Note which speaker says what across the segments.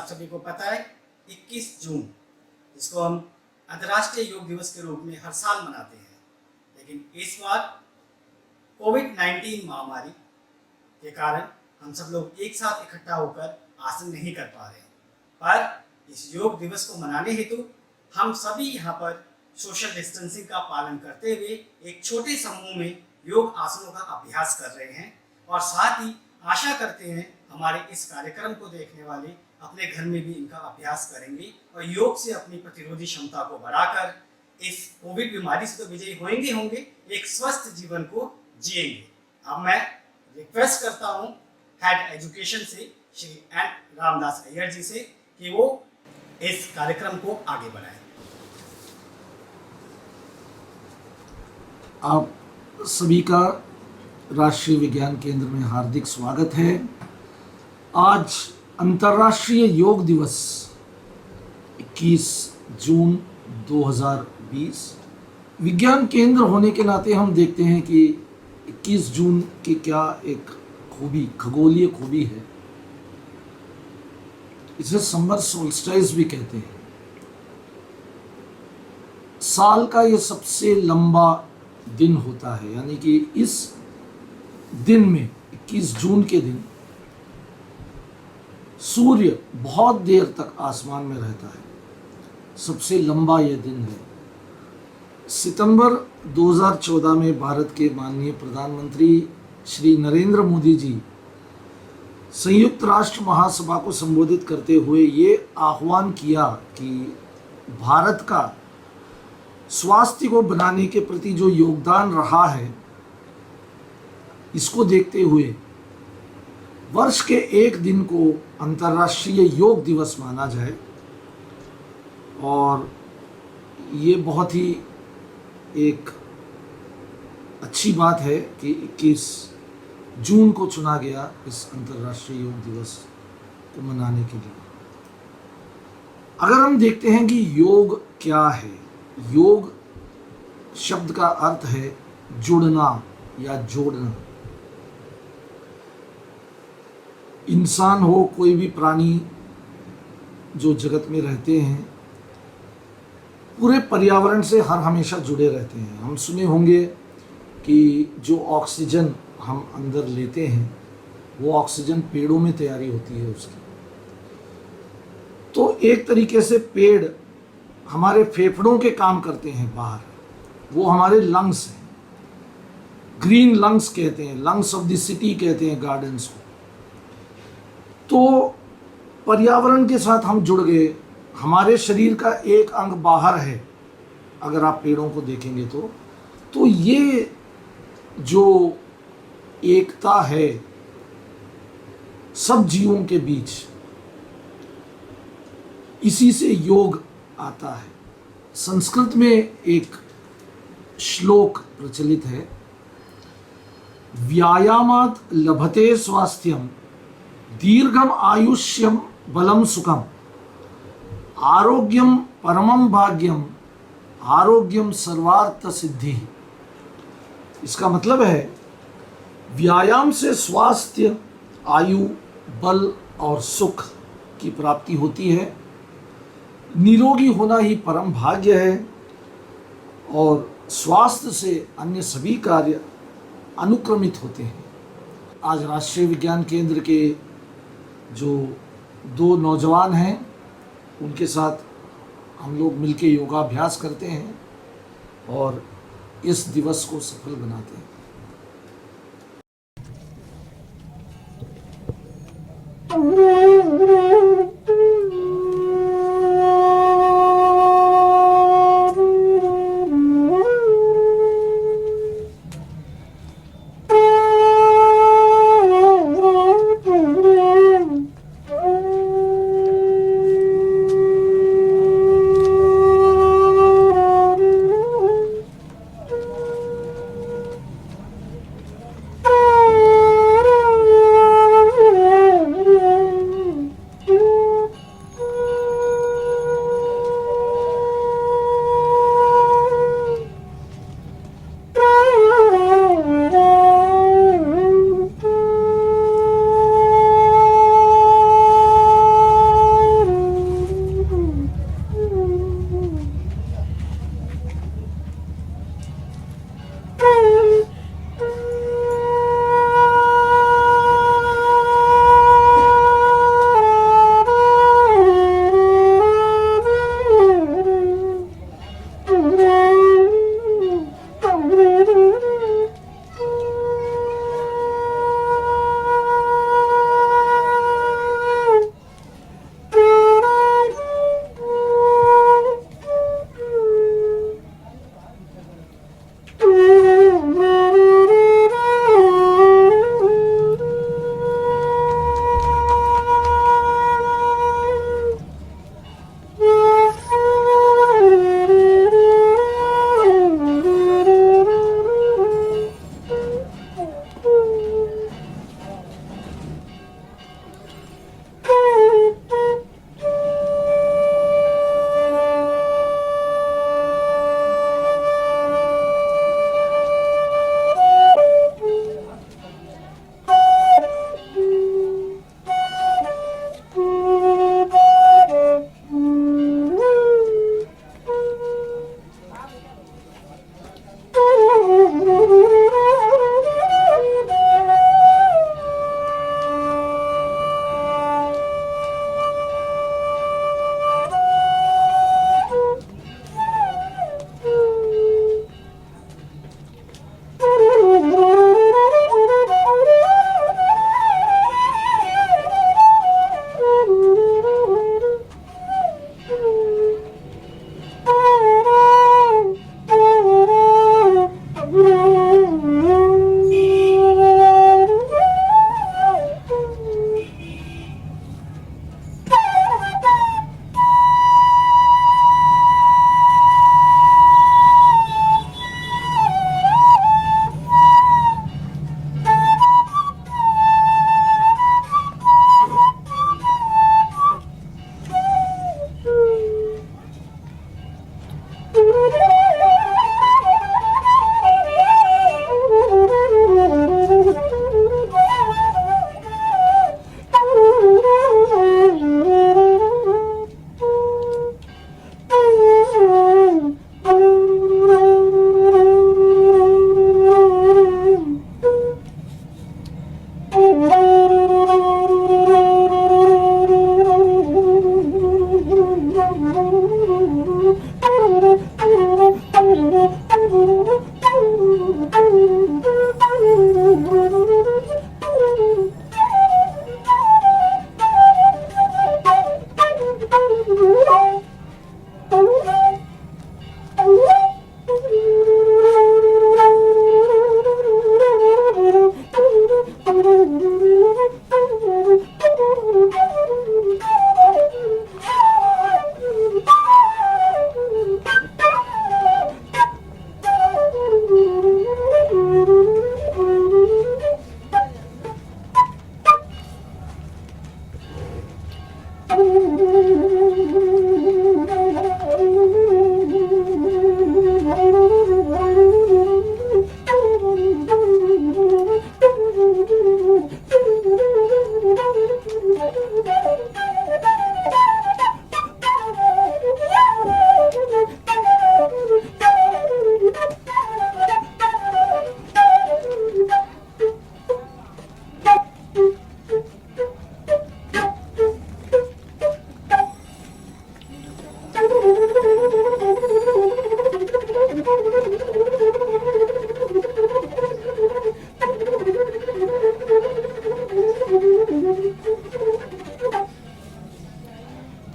Speaker 1: सभी को पता है 21 जून, जिसको हम अंतर्राष्ट्रीय योग दिवस के रूप में हर साल मनाते हैं, लेकिन इस बार कोविड-19 महामारी के कारण हम सब लोग एक साथ इकट्ठा होकर आसन नहीं कर पा रहे हैं। पर इस योग दिवस को मनाने हेतु हम सभी यहाँ पर सोशल डिस्टेंसिंग का पालन करते हुए एक छोटे समूह में योग आसनों का अभ्यास कर रहे हैं और साथ ही आशा करते हैं हमारे इस कार्यक्रम को देखने वाले अपने घर में भी इनका अभ्यास करेंगे और योग से अपनी प्रतिरोधी क्षमता को बढ़ाकर इस कोविड बीमारी से तो विजयी होंगे, एक स्वस्थ जीवन को जिएंगे। अब मैं रिक्वेस्ट करता हूं हेड एजुकेशन से श्री एन रामदास अय्यर जी से कि वो इस कार्यक्रम को आगे बढ़ाएं।
Speaker 2: आप सभी का राष्ट्रीय विज्ञान केंद्र में हार्दिक स्वागत है। आज अंतर्राष्ट्रीय योग दिवस 21 जून 2020। विज्ञान केंद्र होने के नाते हम देखते हैं कि 21 जून की क्या एक खूबी, खगोलीय खूबी है। इसे समर सोल्स्टाइस भी कहते हैं। साल का ये सबसे लंबा दिन होता है, यानी कि इस दिन में 21 जून के दिन सूर्य बहुत देर तक आसमान में रहता है। सबसे लंबा यह दिन है। सितंबर 2014 में भारत के माननीय प्रधानमंत्री श्री नरेंद्र मोदी जी संयुक्त राष्ट्र महासभा को संबोधित करते हुए ये आह्वान किया कि भारत का स्वास्थ्य को बनाने के प्रति जो योगदान रहा है, इसको देखते हुए वर्ष के एक दिन को अंतर्राष्ट्रीय योग दिवस माना जाए। और ये बहुत ही एक अच्छी बात है कि 21 जून को चुना गया इस अंतर्राष्ट्रीय योग दिवस को मनाने के लिए। अगर हम देखते हैं कि योग क्या है, योग शब्द का अर्थ है जुड़ना या जोड़ना। इंसान हो, कोई भी प्राणी जो जगत में रहते हैं, पूरे पर्यावरण से हर हमेशा जुड़े रहते हैं। हम सुने होंगे कि जो ऑक्सीजन हम अंदर लेते हैं वो ऑक्सीजन पेड़ों में तैयारी होती है उसकी। तो एक तरीके से पेड़ हमारे फेफड़ों के काम करते हैं बाहर, वो हमारे लंग्स हैं। ग्रीन लंग्स कहते हैं, लंग्स ऑफ द सिटी कहते हैं गार्डन्स को। तो पर्यावरण के साथ हम जुड़ गए। हमारे शरीर का एक अंग बाहर है, अगर आप पेड़ों को देखेंगे तो ये जो एकता है सब जीवों के बीच, इसी से योग आता है। संस्कृत में एक श्लोक प्रचलित है, व्यायामात् लभते स्वास्थ्यम दीर्घम आयुष्यम बलम सुखम आरोग्यम परमम भाग्यम आरोग्यम सर्वार्थ सिद्धि। इसका मतलब है व्यायाम से स्वास्थ्य, आयु, बल और सुख की प्राप्ति होती है। निरोगी होना ही परम भाग्य है और स्वास्थ्य से अन्य सभी कार्य अनुक्रमित होते हैं। आज राष्ट्रीय विज्ञान केंद्र के जो 2 नौजवान हैं, उनके साथ हम लोग मिलके योगाभ्यास करते हैं और इस दिवस को सफल बनाते हैं।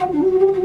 Speaker 3: Oh,